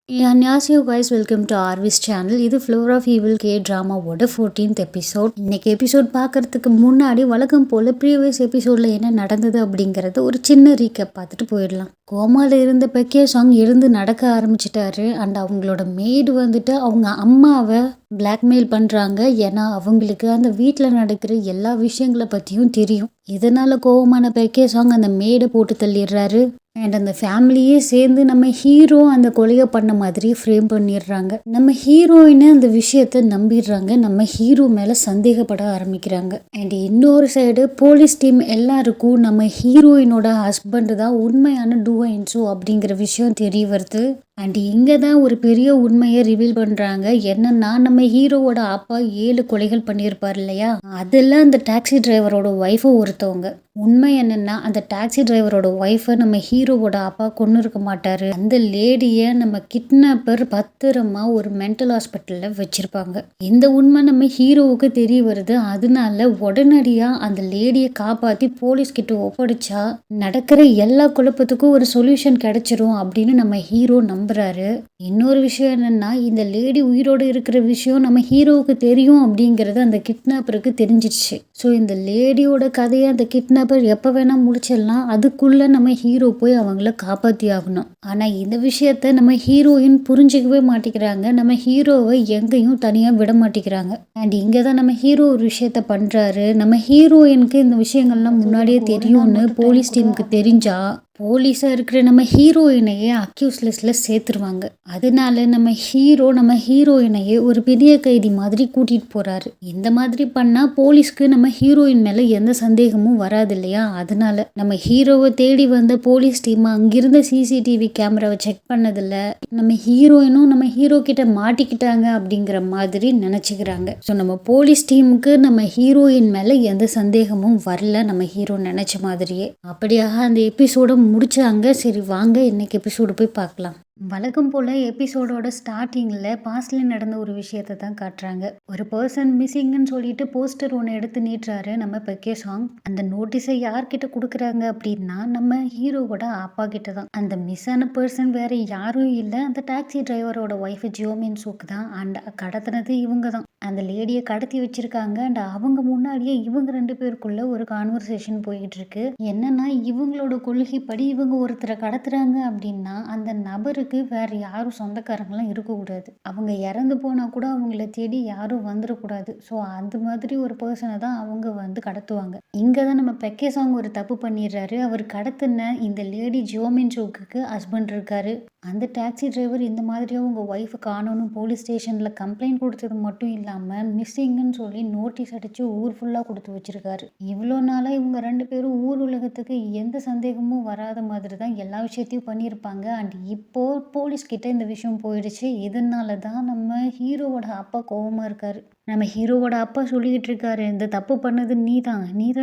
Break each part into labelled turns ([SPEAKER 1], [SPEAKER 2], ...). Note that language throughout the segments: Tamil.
[SPEAKER 1] Annyeonghaseyo guys, welcome to Arvis channel. இது Floor of Evil K dramaவோட 14th episode. இன்னைக்கு எபிசோட் பார்க்கறதுக்கு முன்னாடி வழக்கம் போல ப்ரீவியஸ் எபிசோட்ல என்ன நடந்தது அப்படிங்கறது ஒரு சின்ன ரீகேப் பார்த்துட்டு போயிடலாம். கோமால இருந்த பெக்கே சாங் எழுந்து நடக்க ஆரம்பிச்சிட்டாரு. அண்ட் அவங்களோட மெய்டு வந்துட்டு அவங்க அம்மாவை பிளாக்மெயில் பண்றாங்க. ஏன்னா அவங்களுக்கு அந்த வீட்டில் நடக்கிற எல்லா விஷயங்களை பற்றியும் தெரியும். இதனால கோவமான பெக்கே சாங் அந்த மெய்டை போட்டு தள்ளிடுறாரு. அண்ட் அந்த ஃபேமிலியே சேர்ந்து நம்ம ஹீரோ அந்த கொலையை பண்ண மாதிரி ஃப்ரேம் பண்ணிடுறாங்க. நம்ம ஹீரோயினை அந்த விஷயத்த நம்பிடுறாங்க. நம்ம ஹீரோ மேலே சந்தேகப்பட ஆரம்பிக்கிறாங்க. அண்ட் இன்னொரு சைடு போலீஸ் டீம் எல்லாருக்கும் நம்ம ஹீரோயினோட ஹஸ்பண்ட் தான் உண்மையான டூவைன்ஸோ அப்படிங்கிற விஷயம் தெரிய வருது. அண்ட் இங்கே தான் ஒரு பெரிய உண்மையை ரிவீல் பண்ணுறாங்க. என்னன்னா நம்ம ஹீரோவோட அப்பா 7 கொலைகள் பண்ணியிருப்பார் இல்லையா, அதெல்லாம் அந்த டாக்ஸி டிரைவரோட ஒய்ஃபை ஒருத்தவங்க. உண்மை என்னன்னா அந்த டாக்ஸி டிரைவரோட ஒய்ஃபை நம்ம ஹீரோவோட அப்பா கொண்டு இருக்க மாட்டாரு. அந்த லேடியை நம்ம கிட்னாப்பர் பத்திரமா ஒரு மென்டல் ஹாஸ்பிட்டலில் வச்சிருப்பாங்க. இந்த உண்மை நம்ம ஹீரோவுக்கு தெரிய வருது. அதனால உடனடியாக அந்த லேடியை காப்பாற்றி போலீஸ் கிட்ட ஒப்படைச்சா நடக்கிற எல்லா குழப்பத்துக்கும் ஒரு சொல்யூஷன் கிடைச்சிரும் அப்படின்னு நம்ம ஹீரோ நம்புறாரு. இன்னொரு விஷயம் என்னன்னா இந்த லேடி உயிரோடு இருக்கிற விஷயம் நம்ம ஹீரோவுக்கு தெரியும் அப்படிங்கிறது அந்த கிட்னாப்பருக்கு தெரிஞ்சிருச்சு. ஸோ இந்த லேடியோட கதையை அந்த கிட்னாப்பர் எப்போ வேணா முடிச்சிடலாம். அதுக்குள்ள நம்ம ஹீரோ போய் அவங்கள காப்பாற்றி ஆகணும். ஆனால் இந்த விஷயத்த நம்ம ஹீரோயின் புரிஞ்சிக்கவே மாட்டேங்கிறாங்க. நம்ம ஹீரோவை எங்கேயும் தனியாக விட மாட்டேங்கிறாங்க. அண்ட் இங்கே தான் நம்ம ஹீரோ ஒரு விஷயத்த பண்ணுறாரு. நம்ம ஹீரோயினுக்கு இந்த விஷயங்கள்லாம் முன்னாடியே தெரியும்னு போலீஸ் டீமுக்கு தெரிஞ்சா போலீஸாக இருக்கிற நம்ம ஹீரோயினையே அக்யூஸ் லிஸ்ட்டில் சேர்த்துருவாங்க. அதனால நம்ம ஹீரோயினையே ஒரு பெரிய கைதி மாதிரி கூட்டிகிட்டு போகிறாரு. இந்த மாதிரி பண்ணால் போலீஸ்க்கு நம்ம ஹீரோயின் மேலே எந்த சந்தேகமும் வராது இல்லையா. அதனால நம்ம ஹீரோவை தேடி வந்த போலீஸ் டீம் அங்கிருந்த சிசிடிவி கேமராவை செக் பண்ணதில்ல நம்ம ஹீரோயினும் நம்ம ஹீரோ கிட்ட மாட்டிக்கிட்டாங்க அப்படிங்கிற மாதிரி நினச்சிக்கிறாங்க. ஸோ நம்ம போலீஸ் டீமுக்கு நம்ம ஹீரோயின் மேலே எந்த சந்தேகமும் வரல நம்ம ஹீரோ நினச்ச மாதிரியே. அப்படியாக அந்த எபிசோட முடிச்சாங்க. சரி வாங்க இன்னைக்கு எபிசோடு போய் பார்க்கலாம். வழக்கம் போல் எபிசோடோட ஸ்டார்டிங்கில் பாஸ்டில் நடந்த ஒரு விஷயத்தை தான் காட்டுறாங்க. ஒரு பர்சன் மிஸ்ஸிங்னு சொல்லிட்டு போஸ்டர் ஒன்று எடுத்து நீட்டுறாரு நம்ம பெக்கே சாங். அந்த நோட்டீஸை யார்கிட்ட கொடுக்குறாங்க அப்படின்னா நம்ம ஹீரோவோட அப்பா கிட்ட தான். அந்த மிஸ் ஆன பர்சன் வேற யாரும் இல்லை, அந்த டாக்ஸி டிரைவரோட ஒய்ஃப் ஜியோமின் சூக் தான். அண்ட் கடத்தினது இவங்க தான். அந்த லேடியை கடத்தி வச்சிருக்காங்க. அண்ட் அவங்க முன்னாடியே இவங்க 2 பேருக்குள்ள ஒரு கான்வர்சேஷன் போயிட்டு இருக்கு. என்னன்னா இவங்களோட கொள்கைப்படி இவங்க ஒருத்தரை கடத்துறாங்க அப்படின்னா அந்த நபருக்கு வேற யாரும் சொந்தக்காரங்களாம் இருக்கக்கூடாது. அவங்க இறந்து போனா கூட அவங்கள தேடி யாரும் வந்துடக்கூடாது. ஸோ அந்த மாதிரி ஒரு பர்சனை தான் அவங்க கடத்துவாங்க. இங்கே தான் நம்ம பெக்கே சாங் ஒரு தப்பு பண்ணிடுறாரு. அவர் கடத்தின இந்த லேடி ஜியோமின் சூக்கு ஹஸ்பண்ட் இருக்காரு. அந்த டாக்ஸி டிரைவர் இந்த மாதிரி அவங்க ஒய்ஃபை காணோன்னு போலீஸ் ஸ்டேஷனில் கம்ப்ளைண்ட் கொடுத்தது மட்டும் இல்லாமல் மிஸ்ஸிங்குன்னு சொல்லி நோட்டீஸ் அடித்து ஊர் ஃபுல்லாக கொடுத்து வச்சிருக்காரு. இவ்வளோ நாளாக இவங்க 2 பேரும் ஊர் உலகத்துக்கு எந்த சந்தேகமும் வராத மாதிரி தான் எல்லா விஷயத்தையும் பண்ணியிருப்பாங்க. அண்ட் இப்போ போலீஸ் கிட்ட இந்த விஷயம் போயிடுச்சு. இதனால தான் நம்ம ஹீரோவோட அப்பா கோவமாக இருக்காரு. நம்ம ஹீரோவோட அப்பா சொல்லிக்கிட்டு இருக்காரு, இந்த தப்பு பண்ணது நீ தான்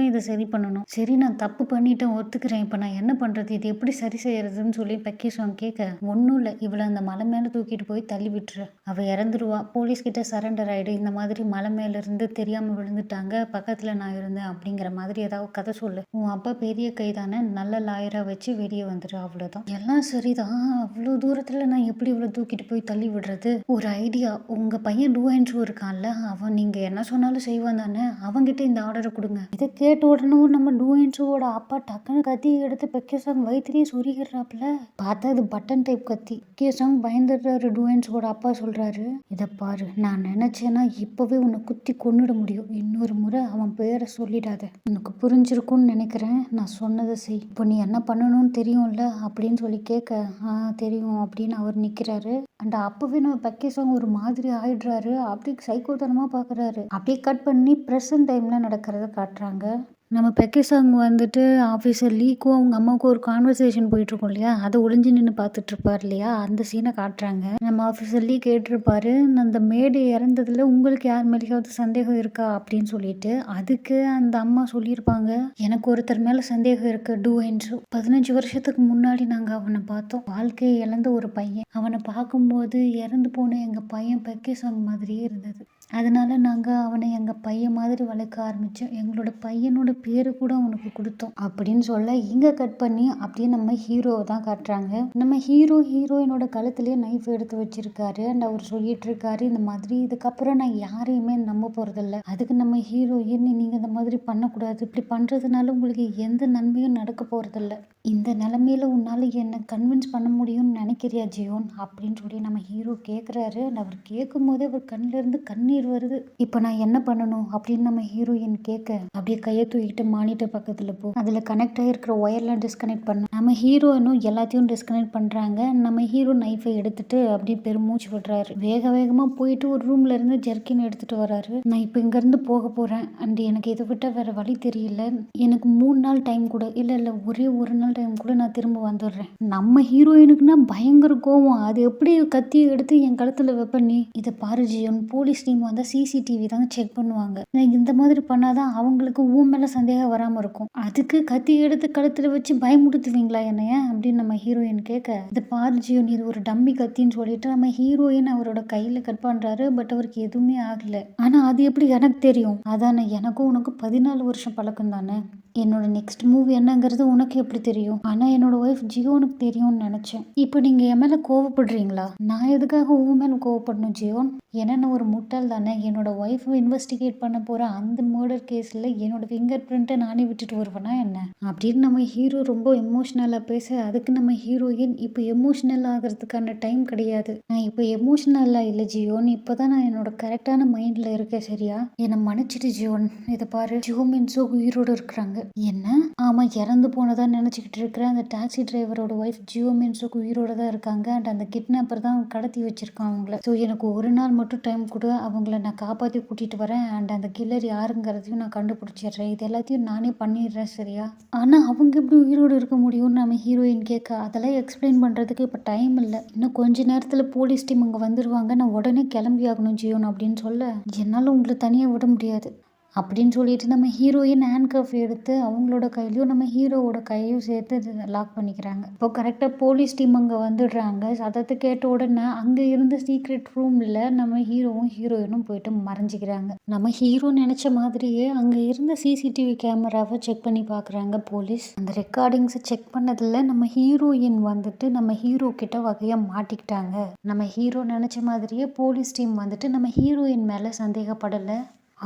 [SPEAKER 1] இதை சரி பண்ணணும். சரி நான் தப்பு பண்ணிட்டேன், ஒத்துக்கிறேன். இப்போ நான் என்ன பண்ணுறது, இது எப்படி சரி செய்யறதுன்னு சொல்லி பெக்கே சாங் கேட்க, ஒன்றும் இல்லை, இவளை அந்த மலை மேலே தூக்கிட்டு போய் தள்ளி விட்டுரு, அவள் இறந்துருவா, போலீஸ்கிட்ட சரண்டர் ஆகிடு, இந்த மாதிரி மலை மேலேருந்து தெரியாமல் விழுந்துட்டாங்க, பக்கத்தில் நான் இருந்தேன் அப்படிங்கிற மாதிரி ஏதாவது கதை சொல்லு, உன் அப்பா பெரிய கை தானே, நல்ல லாயராக வச்சு வெளியே வந்துடு, அவ்வளோதான். எல்லாம் சரிதான், அவ்வளோ தூரத்தில் நான் எப்படி இவ்வளோ தூக்கிட்டு போய் தள்ளி விடுறது, ஒரு ஐடியா, உங்கள் பையன் டூஹென்ஸும் இருக்கான்ல, அவன் நீங்கள் என்ன சொன்னாலும் செய்வான் தானே, அவங்ககிட்ட இந்த ஆர்டரை கொடுங்க. இதை கேட்ட உடனே நம்ம டூஹென்ஸோட அப்பா டக்குன்னு கத்தி எடுத்து பெக்கே சாங் வயிற்றுலேயே சொருகிறாப்புல. பார்த்தா அது பட்டன் டைப் கத்தி. பெக்கே சாங் பயந்துடுறாரு. டூஹென்ஸோட அப்பா சொல்கிறாரு, இதை பாரு, நான் நினச்சேன்னா இப்போவே உன்னை குத்தி கொன்னுட முடியும், இன்னொரு முறை அவன் பேரை சொல்லிடாத, உனக்கு புரிஞ்சிருக்கும்னு நினைக்கிறேன், நான் சொன்னதை செய், இப்போ நீ என்ன பண்ணணும்னு தெரியும்ல அப்படின்னு சொல்லி கேட்க, தெரியும் அப்படின்னு அவர் நிற்கிறாரு. அண்ட் அப்போவே நம்ம பெக்கே சாங் ஒரு மாதிரி ஆயிடுறாரு. அப்படி சைக்கோத்தனமாக பார்க்குறாரு. அப்படியே கட் பண்ணி ப்ரெசன்ட் டைமில் நடக்கிறத காட்டுறாங்க. நம்ம பெக்கே சாங் ஆஃபீஸர் லீக்கும் அவங்க அம்மாவுக்கும் ஒரு கான்வர்சேஷன் போயிட்டுருக்கோம் இல்லையா, அதை ஒளிஞ்சு நின்று பார்த்துட்ருப்பார் இல்லையா, அந்த சீனை காட்டுறாங்க. நம்ம ஆஃபீஸர் லீ கேட்டிருப்பாரு, அந்த மேடு இறந்ததில் உங்களுக்கு யார் மேலேயாவது சந்தேகம் இருக்கா அப்படின்னு சொல்லிட்டு. அதுக்கு அந்த அம்மா சொல்லியிருப்பாங்க, எனக்கு ஒருத்தர் மேலே சந்தேகம் இருக்கு, டூஹென்ஸு, 15 வருஷத்துக்கு முன்னாடி நாங்கள் அவனை பார்த்தோம், வாழ்க்கையை இழந்த ஒரு பையன், அவனை பார்க்கும்போது இறந்து போன எங்கள் பையன் பெக்கே சாங் மாதிரியே இருந்தது. அதனால நாங்கள் அவனை எங்கள் பையன் மாதிரி வளர்க்க ஆரம்பித்தோம். எங்களோட பையனோட பேரு கூட அவனுக்கு கொடுத்தோம் அப்படின்னு சொல்ல இங்கே கட் பண்ணி அப்படியே நம்ம ஹீரோவை தான் காட்டுறாங்க. நம்ம ஹீரோயினோட கழுத்துலேயே நைஃப் எடுத்து வச்சிருக்காரு அண்ட் அவர் சொல்லிட்டு இருக்காரு இந்த மாதிரி இதுக்கப்புறம் நான் யாரையுமே நம்ப போறதில்ல. அதுக்கு நம்ம ஹீரோயின் நீங்க இந்த மாதிரி பண்ணக்கூடாது, இப்படி பண்றதுனால உங்களுக்கு எந்த நன்மையும் நடக்க போறதில்ல. இந்த நிலைமையில உன்னால என்ன கன்வின்ஸ் பண்ண முடியும்னு நினைக்கிறியா ஜியோன் அப்படின்னு சொல்லி நம்ம ஹீரோ கேட்குறாரு. அண்ட் அவர் கேட்கும் போதே அவர் கண்ணில இருந்து கண்ணீர் வருது. இப்போ நான் என்ன பண்ணணும் அப்படின்னு நம்ம ஹீரோயின் கேட்க அப்படியே கையை தூக்கிட்டு மானிட்டர் பக்கத்துல போ, அதுல கனெக்ட் ஆகிருக்கிற ஒயர்லாம் டிஸ்கனெக்ட் பண்ண நம்ம ஹீரோயினும் எல்லாத்தையும் டிஸ்கனெக்ட் பண்றாங்க. நம்ம ஹீரோ நைஃபை எடுத்துட்டு அப்படியே பெருமூச்சு விடுறாரு. வேக வேகமா போயிட்டு ஒரு ரூம்ல இருந்து ஜெர்கின் எடுத்துட்டு வராரு. நான் இப்போ இங்க இருந்து போக போறேன் அண்ட் எனக்கு இதை விட்ட வேற வழி தெரியல. எனக்கு 3 நாள் டைம் கூட இல்ல ஒரே ஒரு நாள் டைம் கூட நான் திரும்ப வந்துடுறேன். நம்ம ஹீரோயினுக்குன்னா பயங்கர கோவம். அது எப்படி கத்தியை எடுத்து என் கழுத்துல வைப்ப நீ? இதை பாரு ஜியோன், போலீஸ் டீம் வந்தா சிசிடிவி தான் செக் பண்ணுவாங்க. இந்த மாதிரி பண்ணாதான் அவங்களுக்கு ஊன் மேல சந்தேகம் வராம இருக்கும். அதுக்கு கத்தி எடுத்து கழுத்துல வச்சு பயமுடுத்துவீங்களா என்னைய அப்படின்னு நம்ம ஹீரோயின் கேட்க, இதை பாரு ஜியோன் இது ஒரு டம்மி கத்தின்னு சொல்லிட்டு நம்ம ஹீரோயின் அவரோட கையில கட் பண்றாரு. பட் அவருக்கு எதுவுமே ஆகல. ஆனா அது எப்படி எனக்கு தெரியும்? அதானே, எனக்கும் உனக்கு 14 வருஷம் பழக்கம் தானே. என்னோட நெக்ஸ்ட் மூவ் என்னங்கிறது உனக்கு எப்படி தெரியும்? ஆனா என்னோட ஒய்ஃப் ஜியோனுக்கு தெரியும்னு நினைச்சேன். இப்போ நீங்க என் மேல கோவப்படுறீங்களா? நான் எதுக்காக உன் மேல கோவப்படணும் ஜியோன்? ஏன்னா நான் ஒரு முட்டாள் தானே. என்னோட ஒய்ஃப் இன்வெஸ்டிகேட் பண்ண போற அந்த மர்டர் கேஸ்ல என்னோட ஃபிங்கர் பிரிண்ட்டை நானே விட்டுட்டு வருவேனா என்ன அப்படின்னு நம்ம ஹீரோ ரொம்ப எமோஷனலா பேச, அதுக்கு நம்ம ஹீரோயின் இப்போ எமோஷனல் ஆகிறதுக்கான டைம் கிடையாது. நான் இப்போ எமோஷனலா இல்லை ஜியோன், இப்போதான் நான் என்னோட கரெக்டான மைண்ட்ல இருக்கேன். சரியா? என்னை மன்னிச்சிட்டு ஜியோன். இதை பாரு, ஜியோ மின்சோ உயிரோடு இருக்கிறாங்க. என்ன? ஆமா, இறந்து போனதா நினைச்சுக்கிட்டு இருக்கிறேன். அந்த டாக்ஸி டிரைவரோட ஒய்ஃப் ஜியோ மின்சோக்கு உயிரோட தான் இருக்காங்க. அண்ட் அந்த கிட்னாப்பர் தான் கடத்தி வச்சிருக்கான் அவங்கள. ஸோ எனக்கு ஒரு நாள் மட்டும் டைம் கொடு, அவங்கள நான் காப்பாற்றி கூட்டிட்டு வரேன். அண்ட் அந்த கில்லர் யாருங்கிறதையும் நான் கண்டுபிடிச்சிடுறேன். இது எல்லாத்தையும் நானே பண்ணிடுறேன். சரியா? ஆனா அவங்க எப்படி உயிரோடு இருக்க முடியும்னு நம்ம ஹீரோயின் கேட்க, அதெல்லாம் எக்ஸ்பிளைன் பண்றதுக்கு இப்போ டைம் இல்லை. இன்னும் கொஞ்ச நேரத்துல போலீஸ் டீம் அங்கே வந்துருவாங்க. நான் உடனே கிளம்பி ஆகணும் ஜியோன் அப்படின்னு சொல்ல, என்னால் உங்களை தனியாக விட முடியாது அப்படின்னு சொல்லிட்டு நம்ம ஹீரோயின் ஹேண்ட் கஃப் எடுத்து அவங்களோட கையிலையும் நம்ம ஹீரோவோட கையையும் சேர்த்து லாக் பண்ணிக்கிறாங்க. இப்போ கரெக்டாக போலீஸ் டீம் அங்கே வந்துடுறாங்க. சத்தத்தை கேட்ட உடனே அங்கே இருந்த சீக்ரெட் ரூமில் நம்ம ஹீரோவும் ஹீரோயினும் போயிட்டு மறைஞ்சிக்கிறாங்க. நம்ம ஹீரோ நினச்ச மாதிரியே அங்கே இருந்த சிசிடிவி கேமராவை செக் பண்ணி பார்க்குறாங்க போலீஸ். அந்த ரெக்கார்டிங்ஸை செக் பண்ணதில் நம்ம ஹீரோயின் வந்துட்டு நம்ம ஹீரோ கிட்ட வகையாக மாட்டிக்கிட்டாங்க. நம்ம ஹீரோ நினச்ச மாதிரியே போலீஸ் டீம் வந்துட்டு நம்ம ஹீரோயின் மேலே சந்தேகப்படலை.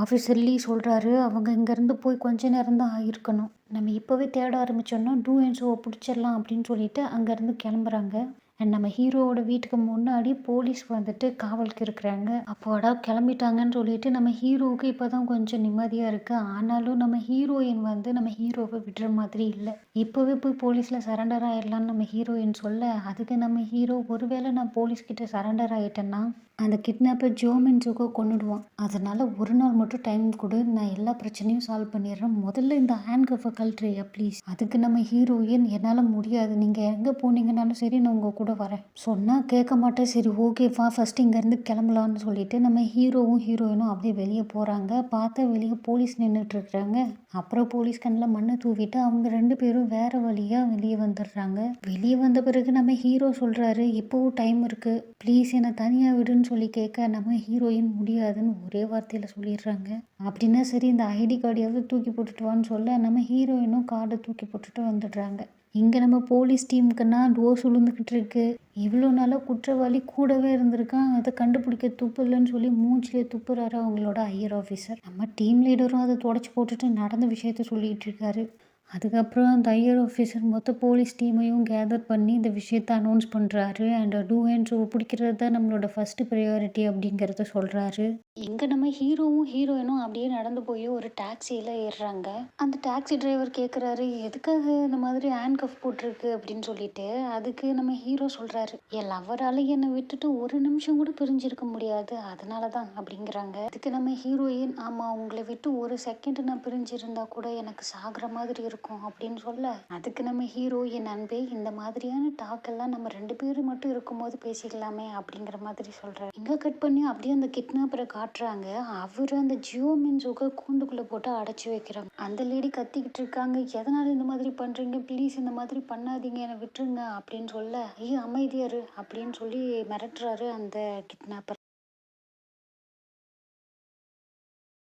[SPEAKER 1] ஆஃபீஸர் லீ சொல்கிறாரு அவங்க இங்கேருந்து போய் கொஞ்ச நேரம் தான் ஆகிருக்கணும். நம்ம இப்போவே தேட ஆரம்பித்தோன்னா டூ அண்ட் ஷோவை பிடிச்சிடலாம் அப்படின்னு சொல்லிட்டு அங்கேருந்து கிளம்புறாங்க. அண்ட் நம்ம ஹீரோவோட வீட்டுக்கு முன்னாடி போலீஸ் வந்துட்டு காவலுக்கு இருக்கிறாங்க. அப்போடா கிளம்பிட்டாங்கன்னு சொல்லிட்டு நம்ம ஹீரோவுக்கு இப்போ தான் கொஞ்சம் நிம்மதியாக இருக்குது. ஆனாலும் நம்ம ஹீரோயின் வந்து நம்ம ஹீரோவை விடுற மாதிரி இல்லை. இப்போவே போய் போலீஸில் சரண்டர் ஆகிடலான்னு நம்ம ஹீரோயின் சொல்ல, அதுக்கு நம்ம ஹீரோ ஒருவேளை நான் போலீஸ்கிட்ட சரண்டர் ஆகிட்டேன்னா அந்த கிட்னாப்பர் ஜோ மின்சோவை கொன்னுடுவான். அதனால ஒரு நாள் மட்டும் டைம் கொடு, நான் எல்லா பிரச்சனையும் சால்வ் பண்ணிடுறேன். முதல்ல இந்த ஹேண்ட் கஃபை கழட்டுறியா ப்ளீஸ்? அதுக்கு நம்ம ஹீரோயின் என்னால் முடியாது, நீங்கள் எங்கே போனீங்கன்னாலும் சரி நான் உங்கள் கூட வரேன் சொன்னால் கேட்க மாட்டேன். சரி ஓகேவா, ஃபர்ஸ்ட் இங்கேருந்து கிளம்பலான்னு சொல்லிட்டு நம்ம ஹீரோவும் ஹீரோயினும் அப்படியே வெளியே போகிறாங்க. பார்த்தா வெளியே போலீஸ் நின்றுட்டு இருக்கிறாங்க. அப்புறம் போலீஸ் கண்ணில் மண்ணை தூவிட்டு அவங்க 2 பேரும் வேற வழியாக வெளியே வந்துடுறாங்க. வெளியே வந்த பிறகு நம்ம ஹீரோ சொல்கிறாரு இப்போவும் டைம் இருக்குது, ப்ளீஸ் என்னை தனியாக விடுன்னு சொல்லி கேட்க, நம்ம ஹீரோயின் முடியாதுன்னு ஒரே வார்த்தையில் சொல்லிடுறாங்க. அப்படின்னா சரி இந்த ஐடி கார்டையாவது தூக்கி போட்டுட்டு வான்னு சொல்ல நம்ம ஹீரோயினும் கார்டை தூக்கி போட்டுட்டு வந்துடுறாங்க. இங்கே நம்ம போலீஸ் டீமுக்குன்னா டோர் சுழுந்துக்கிட்டு இருக்கு. இவ்வளோ நாளாக குற்றவாளி கூடவே இருந்திருக்கான், அதை கண்டுபிடிக்க துப்பு இல்லைன்னு சொல்லி மூச்சிலே துப்புறாரு அவங்களோட ஹையர் ஆஃபீஸர். நம்ம டீம் லீடரும் அதை தொடச்சி போட்டுட்டு நடந்த விஷயத்த சொல்லிகிட்டு இருக்காரு. அதுக்கப்புறம் அந்த ஹையர் ஆஃபீஸர் மொத்த போலீஸ் டீமையும் கேதர் பண்ணி இந்த விஷயத்த அனௌன்ஸ் பண்ணுறாரு. அண்ட் டூ அண்ட் ஷோ பிடிக்கிறது தான் நம்மளோட ஃபஸ்ட்டு ப்ரையாரிட்டி அப்படிங்கிறத சொல்கிறாரு. இங்கே நம்ம ஹீரோவும் ஹீரோயினும் அப்படியே நடந்து போய் ஒரு டாக்ஸியில் ஏறுறாங்க. அந்த டாக்ஸி டிரைவர் கேட்குறாரு எதுக்காக இந்த மாதிரி ஹேண்ட் கஃப் போட்டிருக்கு அப்படின்னு சொல்லிட்டு. அதுக்கு நம்ம ஹீரோ சொல்கிறாரு என் லவ்வரால் என்னை விட்டுட்டு ஒரு நிமிஷம் கூட பிரிஞ்சிருக்க முடியாது, அதனால தான் அப்படிங்கிறாங்க. அதுக்கு நம்ம ஹீரோயின் ஆமாம், உங்களை விட்டு ஒரு செகண்ட் நான் பிரிஞ்சிருந்தா கூட எனக்கு சாகிற மாதிரி இருக்கும் அப்படின்னு சொல்ல, அதுக்கு நம்ம ஹீரோ என் அன்பே இந்த மாதிரியான டாக்கெல்லாம் நம்ம 2 பேரும் மட்டும் இருக்கும்போது பேசிக்கலாமே அப்படிங்கிற மாதிரி சொல்கிறார். இங்கே கட் பண்ணி அப்படியே அந்த கிட்னாப்பரை காட்டுறாங்க. அவர் அந்த ஜியோ மின்சோவை கூண்டுக்குள்ளே போட்டு அடைச்சி வைக்கிறாங்க. அந்த லேடி கத்திக்கிட்டு இருக்காங்க எதனால இந்த மாதிரி பண்ணுறீங்க, ப்ளீஸ் இந்த மாதிரி பண்ணாதீங்க, என்னை விட்டுருங்க அப்படின்னு சொல்ல, ஐயோ அமைதியாரு அப்படின்னு சொல்லி மிரட்டுறாரு அந்த கிட்னாப்பர்.